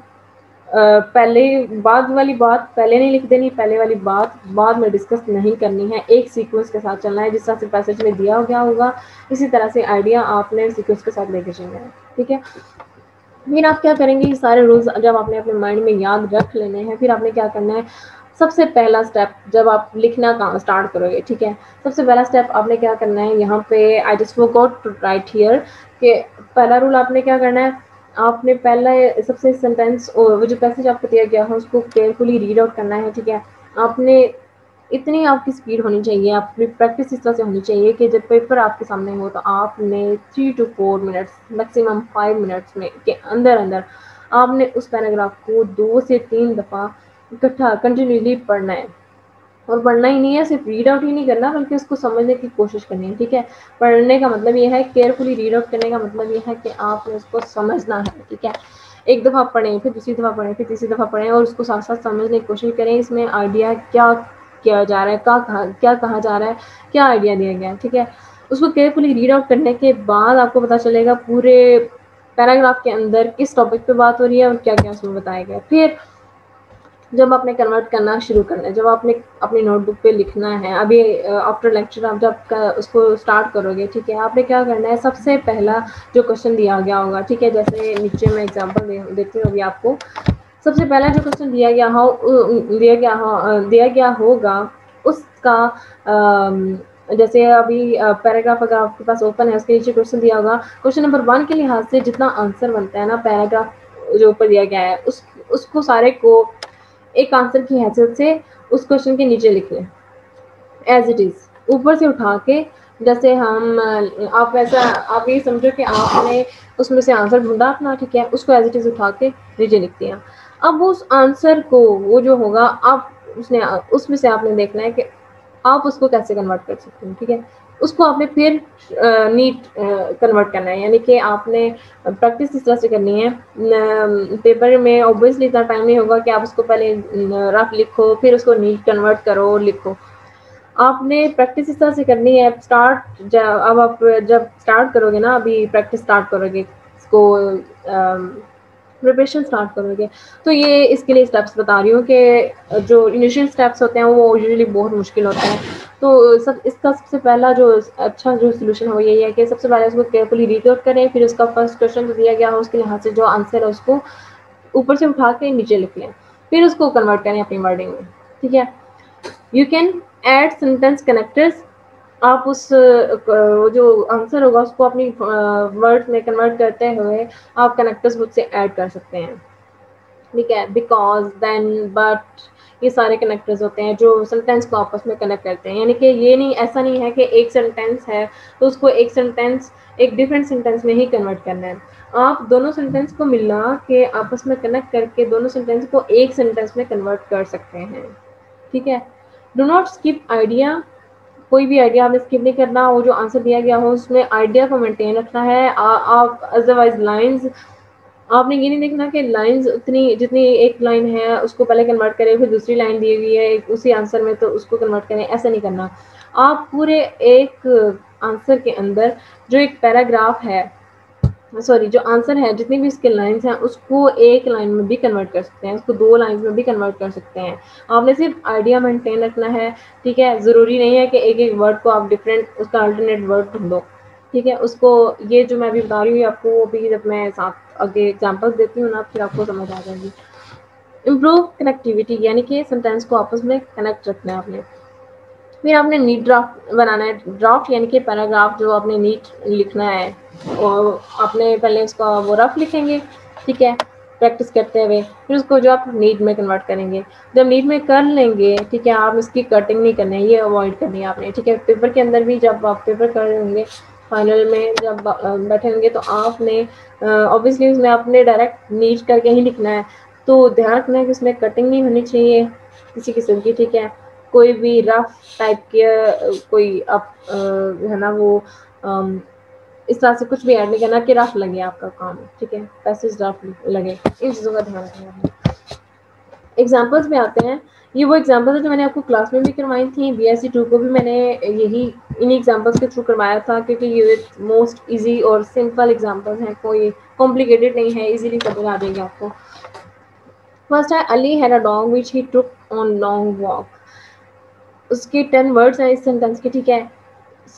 पहले बाद वाली बात पहले नहीं लिख देनी, पहले वाली बात बाद में डिस्कस नहीं करनी है, एक सीक्वेंस के साथ चलना है। जिस तरह से पैसेज में दिया गया होगा इसी तरह से आइडिया आपने सीक्वेंस के साथ लेके चलना है, ठीक है। फिर आप क्या करेंगे, ये सारे रूल्स जब आपने अपने माइंड में याद रख लेने हैं, फिर आपने क्या करना है, सबसे पहला स्टेप जब आप लिखना काम स्टार्ट करोगे, ठीक है, सबसे पहला स्टेप आपने क्या करना है, यहाँ पे I just forgot to write here कि पहला रूल आपने क्या करना है, आपने पहला सबसे सेंटेंस वो जो पैसेज आपको दिया गया है उसको केयरफुली रीड आउट करना है, ठीक है। आपने इतनी आपकी स्पीड होनी चाहिए, आपकी प्रैक्टिस इस तरह से होनी चाहिए कि जब पेपर आपके सामने हो तो आपने 3 to 4 मिनट्स मैक्सिमम 5 मिनट्स में के अंदर अंदर आपने उस पैराग्राफ को 2 से 3 दफ़ा इकट्ठा कंटिन्यूसली पढ़ना है। और पढ़ना ही नहीं है, सिर्फ रीड आउट ही नहीं करना बल्कि उसको समझने की कोशिश करनी है, ठीक है। पढ़ने का मतलब ये है, केयरफुली रीड आउट करने का मतलब ये है कि आपने उसको समझना है, ठीक है। एक दफ़ा पढ़ें, फिर दूसरी दफ़ा पढ़ें, फिर तीसरी दफ़ा पढ़ें और उसको साथ साथ समझने की कोशिश करें, इसमें आइडिया क्या किया जा रहा है, क्या कहा जा रहा है, क्या आइडिया दिया गया है, ठीक है। उसको केयरफुली रीड आउट करने के बाद आपको पता चलेगा पूरे पैराग्राफ के अंदर किस टॉपिक पे बात हो रही है और क्या क्या उसमें बताया गया है। फिर जब आपने कन्वर्ट करना शुरू करना है, जब आपने अपनी नोटबुक पे लिखना है, अभी आफ्टर लेक्चर आप जब उसको स्टार्ट करोगे, ठीक है, आपने क्या करना है, सबसे पहला जो क्वेश्चन दिया गया होगा, ठीक है, जैसे नीचे मैं एग्जांपल देती हूँ अभी आपको। सबसे पहला जो क्वेश्चन दिया गया होगा उसका जैसे अभी पैराग्राफ अगर आपके पास ओपन है, उसके नीचे क्वेश्चन दिया होगा, क्वेश्चन नंबर 1 के लिहाज से जितना आंसर बनता है ना पैराग्राफ जो ऊपर दिया गया है उसको सारे को एक आंसर की हैसियत से उस क्वेश्चन के नीचे लिख लें एज इट इज, ऊपर से उठा के। जैसे हम आप ऐसा आप ये समझो कि आपने उसमें से आंसर ढूंढा अपना, ठीक है, उसको एज इट इज उठा के नीचे लिख दिया। अब उस आंसर को वो जो होगा आप उसमें से आपने देखना है कि आप उसको कैसे कन्वर्ट कर सकते हैं, ठीक है। उसको आपने फिर नीट कन्वर्ट करना है, यानी कि आपने प्रैक्टिस इस तरह से करनी है। पेपर में ऑब्वियसली इतना टाइम नहीं होगा कि आप उसको पहले रफ लिखो फिर उसको नीट कन्वर्ट करो और लिखो। आपने प्रैक्टिस इस तरह से करनी है। अब आप जब स्टार्ट करोगे ना, अभी प्रैक्टिस स्टार्ट करोगे इसको प्रिपरेशन स्टार्ट करोगे, तो ये इसके लिए स्टेप्स बता रही हूँ कि जो इनिशियल स्टेप्स होते हैं वो यूजुअली बहुत मुश्किल होते हैं। तो इसका सबसे पहला जो अच्छा जो सोल्यूशन है वो यही है कि सबसे पहले उसको केयरफुली रीड आउट करें, फिर उसका फर्स्ट क्वेश्चन जो दिया गया हो उसके लिहाज से जो आंसर है उसको ऊपर से उठा के नीचे लिख लें, फिर उसको कन्वर्ट करें अपनी वर्डिंग में, ठीक है। You can add sentence connectors. आप उस जो आंसर होगा उसको अपनी वर्ड्स में कन्वर्ट करते हुए आप कनेक्टर्स मुझसे ऐड कर सकते हैं, ठीक है। बिकॉज, देन, बट, ये सारे कनेक्टर्स होते हैं जो सेंटेंस को आपस में कनेक्ट करते हैं। यानी कि ये नहीं, ऐसा नहीं है कि एक सेंटेंस है तो उसको एक डिफरेंट सेंटेंस में ही कन्वर्ट करना है। आप दोनों सेंटेंस को मिला के आपस में कनेक्ट करके दोनों सेंटेंस को एक सेंटेंस में कन्वर्ट कर सकते हैं, ठीक है। Do not skip idea. कोई भी आइडिया आपने स्किप नहीं करना, वो जो आंसर दिया गया हो उसमें आइडिया को मेंटेन रखना है। आप अदरवाइज लाइंस, आपने ये नहीं देखना कि लाइंस उतनी जितनी एक लाइन है उसको पहले कन्वर्ट करें, फिर दूसरी लाइन दी हुई है उसी आंसर में तो उसको कन्वर्ट करें, ऐसा नहीं करना। आप पूरे एक आंसर के अंदर जो एक पैराग्राफ है, सॉरी जो आंसर है, जितनी भी इसके लाइंस हैं उसको एक लाइन में भी कन्वर्ट कर सकते हैं, उसको 2 लाइंस में भी कन्वर्ट कर सकते हैं। आपने सिर्फ आइडिया मेंटेन रखना है, ठीक है। ज़रूरी नहीं है कि एक एक वर्ड को आप डिफरेंट उसका अल्टरनेट वर्ड ढूंढो, ठीक है। उसको ये जो मैं अभी बता रही हूँ आपको, अभी जब मैं साथ आगे एग्जाम्पल्स देती हूँ ना फिर आपको समझ आ जाएगी। इम्प्रूव कनेक्टिविटी, यानी कि सेंटेंस को आपस में कनेक्ट रखना है आपने। फिर आपने नीट ड्राफ्ट बनाना है। ड्राफ्ट यानी कि पैराग्राफ जो आपने नीट लिखना है, और आपने पहले उसका वो रफ लिखेंगे, ठीक है, प्रैक्टिस करते हुए, फिर उसको जो आप नीट में कन्वर्ट करेंगे। जब नीट में कर लेंगे, ठीक है, आप इसकी कटिंग नहीं करनी है, ये अवॉइड करनी है आपने, ठीक है। पेपर के अंदर भी जब आप पेपर कर रहे होंगे, फाइनल में जब बैठे होंगे तो आपने ऑब्वियसली उसमें आपने डायरेक्ट नीट करके ही लिखना है, तो ध्यान रखना है कि उसमें कटिंग नहीं होनी चाहिए किसी किस्म की, ठीक है। कोई भी रफ टाइप के कोई आप है ना वो इस तरह से कुछ भी ऐड नहीं करना कि रफ लगे आपका काम, ठीक है, पैसेज रफ लगे, इन चीज़ों का ध्यान रखना है। एग्जाम्पल्स में आते हैं। ये वो एग्जाम्पल्स है जो मैंने आपको क्लास में भी करवाई थी, BSc 2 को भी मैंने यही इन्हीं एग्जाम्पल्स के थ्रू करवाया था, क्योंकि ये मोस्ट इजी और सिंपल एग्जाम्पल्स हैं, कोई कॉम्प्लिकेटेड नहीं है, इजीली समझ आ जाएगी आपको। फर्स्ट है Ali had a dog which he took on long walk. उसके 10 वर्ड्स हैं इस सेंटेंस के, ठीक है।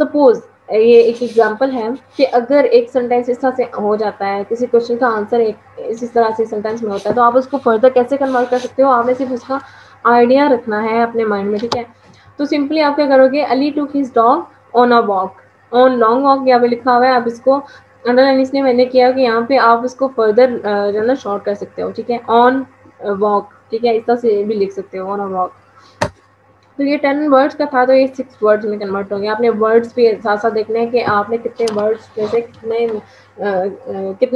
सपोज ये एक एग्जांपल है कि अगर एक सेंटेंस इस तरह से हो जाता है, किसी क्वेश्चन का आंसर एक इस तरह से सेंटेंस में होता है, तो आप उसको फर्दर कैसे कन्वर्ट कर सकते हो, आपने सिर्फ उसका आइडिया रखना है अपने माइंड में, ठीक है। तो सिंपली आप क्या करोगे, Ali took his dog on a walk, on long walk यहाँ पे लिखा हुआ है, आप इसको अंडरलाइन इसलिए मैंने किया कि यहाँ पे आप इसको फर्दर जो है ना शॉर्ट कर सकते हो, ठीक है। ऑन वॉक, ठीक है, इस तरह से भी लिख सकते हो, ऑन अ वॉक। तो ये 10 वर्ड्स का था, तो ये 6 वर्ड्स में कन्वर्ट होंगे। आपने वर्ड्स भी साथ साथ देखने हैं कि आपने कितने वर्ड्स में से कितने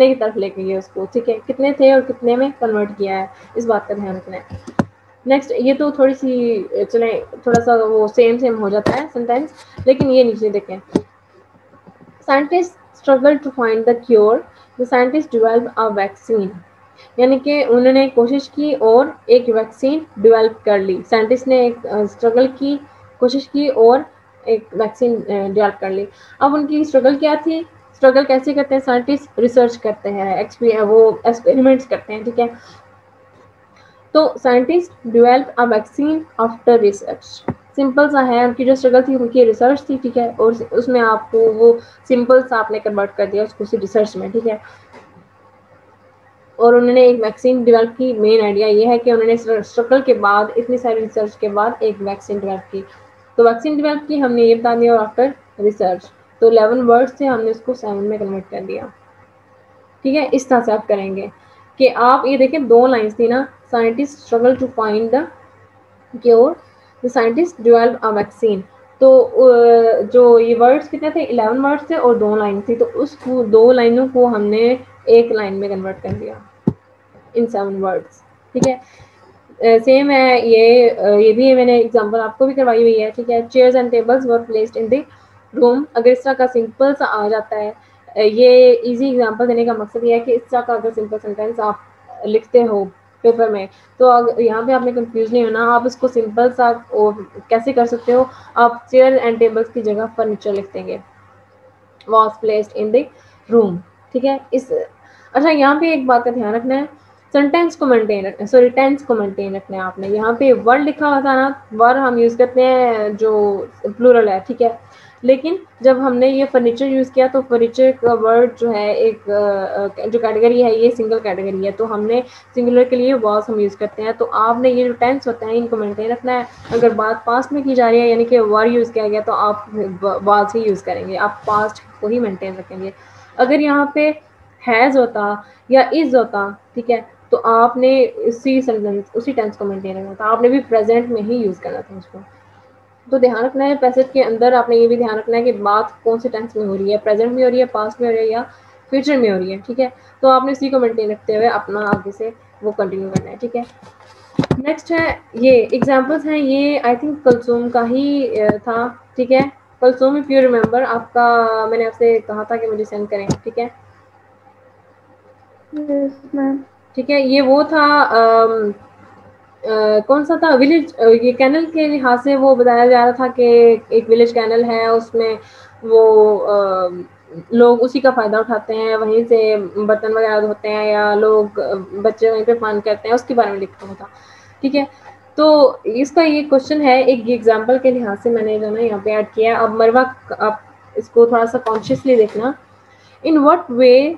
की तरफ लेके गए उसको, ठीक है, कितने थे और कितने में कन्वर्ट किया है, इस बात का ध्यान रखना है। नेक्स्ट ये तो थोड़ी सी चले, थोड़ा सा वो सेम सेम हो जाता है सेंटेंस, लेकिन ये नीचे देखें, scientist struggle to find the cure, the scientist develop a vaccine. यानी कि उन्होंने कोशिश की और एक वैक्सीन डेवलप कर ली। साइंटिस्ट ने एक स्ट्रगल की, कोशिश की और एक वैक्सीन डेवलप कर ली। अब उनकी स्ट्रगल क्या थी, स्ट्रगल कैसे करते हैं साइंटिस्ट, रिसर्च करते हैं, वो एक्सपेरिमेंट्स करते हैं, ठीक है। तो scientist develop a vaccine after research, simple सा है, उनकी जो स्ट्रगल थी उनकी रिसर्च थी, ठीक है, और उसमें आपको वो सिंपल सा आपने कन्वर्ट कर दिया उसको रिसर्च में, ठीक है। और उन्होंने एक वैक्सीन डेवलप की। मेन आइडिया ये है कि उन्होंने स्ट्रगल के बाद, इतनी सारी रिसर्च के बाद एक वैक्सीन डेवलप की। तो वैक्सीन डेवलप की हमने ये बता दिया, और आफ्टर रिसर्च, तो 11 वर्ड्स थे, हमने उसको 7 में कन्वर्ट कर दिया, ठीक है। इस तरह से आप करेंगे कि आप ये देखें, 2 लाइन्स थी ना, scientist struggle to find the cure, the scientist develop a vaccine. तो जो ये वर्ड्स कितने थे, 11 वर्ड्स थे और 2 लाइन थी, तो उस 2 लाइनों को हमने एक लाइन में कन्वर्ट कर दिया इन 7 वर्ड्स, ठीक है। सेम है ये भी मैंने एग्जांपल आपको भी करवाई हुई है, ठीक है। Chairs and tables were placed in the room, अगर इस तरह का सिंपल सा आ जाता है, ये इजी एग्जांपल देने का मकसद ये है कि इस तरह का अगर सिंपल सेंटेंस आप लिखते हो पेपर में, तो यहाँ पे आपने कंफ्यूज नहीं होना, आप इसको सिंपल सा कैसे कर सकते हो, आप चेयर एंड टेबल्स की जगह फर्नीचर लिख देंगे, was placed in the room, ठीक है। इस अच्छा यहाँ पे एक बात का ध्यान रखना है, सेंटेंस को मेंटेन रखना है, सॉरी टेंस को मेंटेन रखना है आपने। यहाँ पे वर्ड लिखा हुआ था ना, वर्ड हम यूज़ करते हैं जो प्लूरल है, ठीक है, लेकिन जब हमने ये फर्नीचर यूज़ किया तो फर्नीचर का वर्ड जो है एक जो कैटेगरी है ये सिंगल कैटेगरी है, तो हमने सिंगुलर के लिए वॉज हम यूज़ करते हैं। तो आपने ये जो टेंस होते हैं इनको मेंटेन रखना है। अगर बात पास्ट में की जा रही है यानी कि वर यूज़ किया गया, तो आप वॉज ही यूज़ करेंगे, आप पास्ट को ही मेंटेन रखेंगे। अगर यहाँ पे हैज़ होता या इज़ होता, ठीक है, तो आपने उसी सेंटेंस उसी टेंस को मेंटेन रखना था, आपने भी प्रेजेंट में ही यूज़ करना था उसको। तो ध्यान रखना है पैसेज के अंदर, आपने ये भी ध्यान रखना है कि बात कौन से टेंस में हो रही है, प्रेजेंट में हो रही है, पास्ट में हो रही है या फ्यूचर में हो रही है, ठीक है। तो आपने इसी को मेंटेन रखते हुए अपना आगे से वो कंटिन्यू करना है, ठीक है। नेक्स्ट है, ये एग्जाम्पल्स हैं, ये आई थिंक कलसूम का ही था, ठीक है। कलसूम, इफ यू रिमेंबर, आपका मैंने आपसे कहा था कि मुझे सेंड करें, ठीक है। Yes ma'am. ठीक है, ये वो था कौन सा था, विलेज, ये कैनल के लिहाज से वो बताया जा रहा था कि एक विलेज कैनल है, उसमें वो लोग उसी का फ़ायदा उठाते हैं, वहीं से बर्तन वगैरह धोते हैं या लोग बच्चे वहीं पे पान करते हैं, उसके बारे में लिखा हुआ था, ठीक है। तो इसका ये क्वेश्चन है, एक एग्जाम्पल के लिहाज से मैंने जो ना यहाँ पे ऐड किया। अब मरवा, आप इसको थोड़ा सा कॉन्शियसली देखना, in what way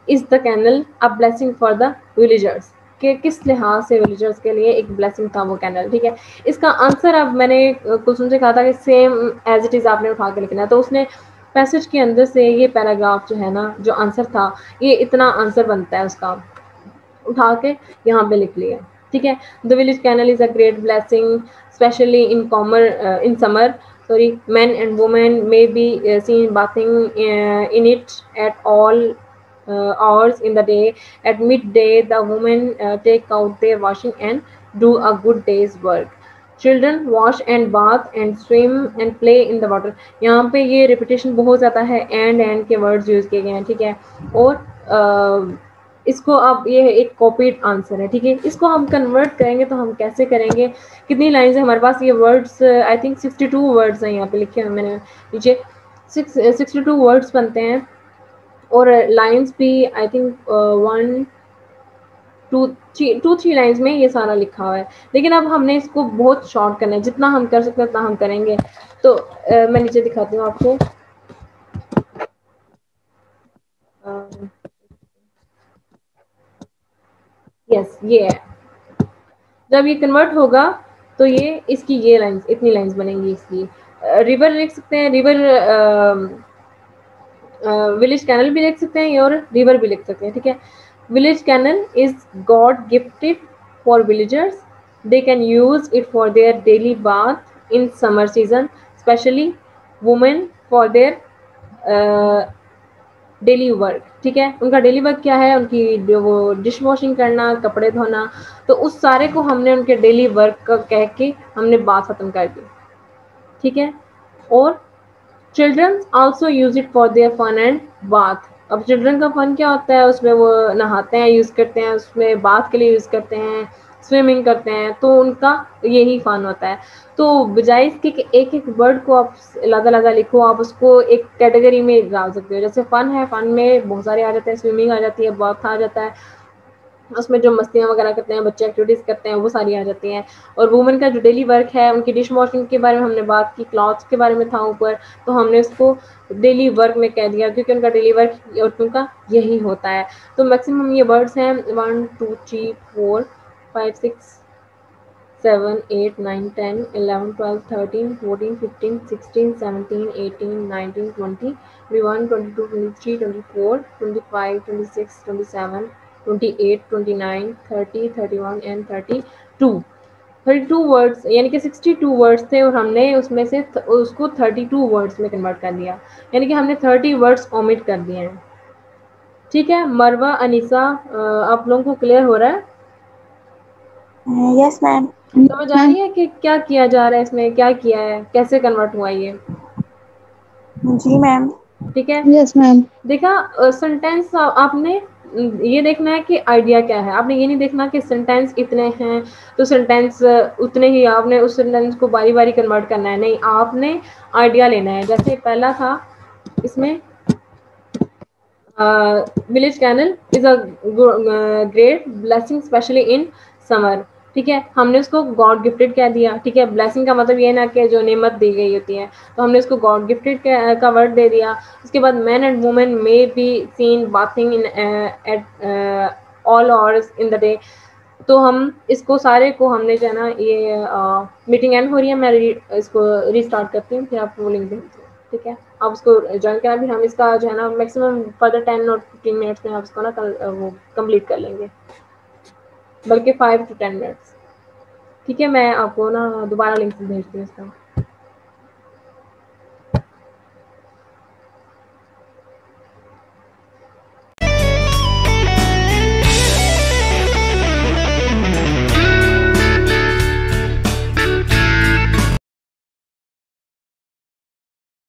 is the canal a blessing for the villagers, कि किस लिहाज से विलेजर्स के लिए एक ब्लेसिंग था वो कैनल, ठीक है। इसका आंसर अब मैंने कुसुम से कहा था कि सेम एज इट इज़ आपने उठा के लिखना है, तो उसने पैसेज के अंदर से ये पैराग्राफ जो है ना, जो आंसर था, ये इतना आंसर बनता है उसका, उठा के यहाँ पे लिख लिया, ठीक है। The village canal is a great blessing specially in summer, sorry, men and women may be seen bathing in it at all hours in the day. At midday, the women take out their washing and do a good day's work. Children wash and bath and swim and play in the water. यहाँ पे ये repetition बहुत ज़्यादा है, and के words use किए गए हैं, ठीक है। और इसको अब ये एक कॉपीड आंसर है, ठीक है। इसको हम कन्वर्ट करेंगे तो हम कैसे करेंगे, कितनी लाइन्स है हमारे पास, ये वर्ड्स आई थिंक 62 वर्ड्स हैं यहाँ पे लिखे हुए मैंने नीचे, 62 वर्ड्स बनते हैं, और लाइन्स भी I think 1 to three lines में ये सारा लिखा हुआ है, लेकिन अब हमने इसको बहुत शॉर्ट करना है, जितना हम कर सकते हैं उतना हम करेंगे। तो मैं नीचे दिखाती हूँ आपको। यस, ये है। जब ये कन्वर्ट होगा तो ये इसकी ये लाइन्स, इतनी लाइन्स बनेंगी इसकी। रिवर लिख सकते हैं, रिवर विलेज कैनल भी लिख सकते हैं और रिवर भी लिख सकते हैं, ठीक है। Village canal is God gifted for villagers, they can use it for their daily bath in summer season, specially women for their daily work, ठीक है। उनका डेली वर्क क्या है, उनकी वो डिश वॉशिंग करना, कपड़े धोना, तो उस सारे को हमने उनके डेली वर्क का कह के हमने बात खत्म कर दी, ठीक है। और children also use it for their fun and bath. अब चिल्ड्रन का फन क्या होता है, उसमें वो नहाते हैं, यूज करते हैं, उसमें बाथ के लिए यूज करते हैं, स्विमिंग करते हैं, तो उनका यही फन होता है। तो बजाय इसके कि एक एक वर्ड को आप अलग अलग लिखो, आप उसको एक कैटेगरी में डाल सकते हो। जैसे फन है, फन में बहुत सारे आ जाते हैं, स्विमिंग आ जाती है, बाथ आ जाता है, उसमें जो मस्तियाँ वगैरह करते हैं बच्चे, एक्टिविटीज़ करते हैं, वो सारी आ जाती हैं। और वुमेन का जो डेली वर्क है, उनकी डिश वॉशिंग के बारे में हमने बात की, क्लॉथ्स के बारे में था ऊपर, तो हमने उसको डेली वर्क में कह दिया, क्योंकि उनका डेली वर्क औरतों का यही होता है। तो मैक्सिमम ये वर्ड्स हैं 1 2 3 4 5 6 7 8 9 10 11 12 13 14 15 16 17 18 19 20 21 22 23 24 25 26 27 28 29 30 31 एंड 32 वर्ड्स, यानी कि 62 वर्ड्स थे, और हमने उसमें से उसको 32 वर्ड्स में कन्वर्ट कर दिया, यानी कि हमने 30 वर्ड्स ओमिट कर दिए हैं, ठीक है। मरवा, अनीसा, आप लोगों को क्लियर हो रहा है? Yes ma'am. समझ आ रही है कि क्या किया जा रहा है इसमें, क्या किया है, कैसे कन्वर्ट हुआ ये, जी मैम। ठीक है। Yes ma'am. देखा, सेंटेंस आपने ये देखना है कि आइडिया क्या है, आपने ये नहीं देखना कि सेंटेंस इतने हैं तो सेंटेंस उतने ही आपने उस सेंटेंस को बारी बारी कन्वर्ट करना है, नहीं, आपने आइडिया लेना है। जैसे पहला था इसमें, village canal is a great blessing specially in summer, ठीक है। हमने उसको गॉड गिफ्टेड कह दिया, ठीक है। ब्लेसिंग का मतलब ये ना कि जो नेमत दी गई होती है, तो हमने उसको गॉड गिफ्टेड का वर्ड दे दिया। उसके बाद man and women may be seen bathing in at all hours in the day, तो हम इसको सारे को हमने जो है ना, ये मीटिंग एंड हो रही है, मैं इसको रीस्टार्ट करती हूँ, फिर आपको वो लिंक भेजती हूँ, ठीक है। आप उसको ज्वाइन करना भी, हम इसका जो है ना मैक्सिमम फर्दर 10 और 15 मिनट्स में आप इसको ना कल वो कंप्लीट कर लेंगे, बल्कि 5 to 10 मिनट्स, ठीक है। मैं आपको ना दोबारा लिंक भेजती हूँ इसका।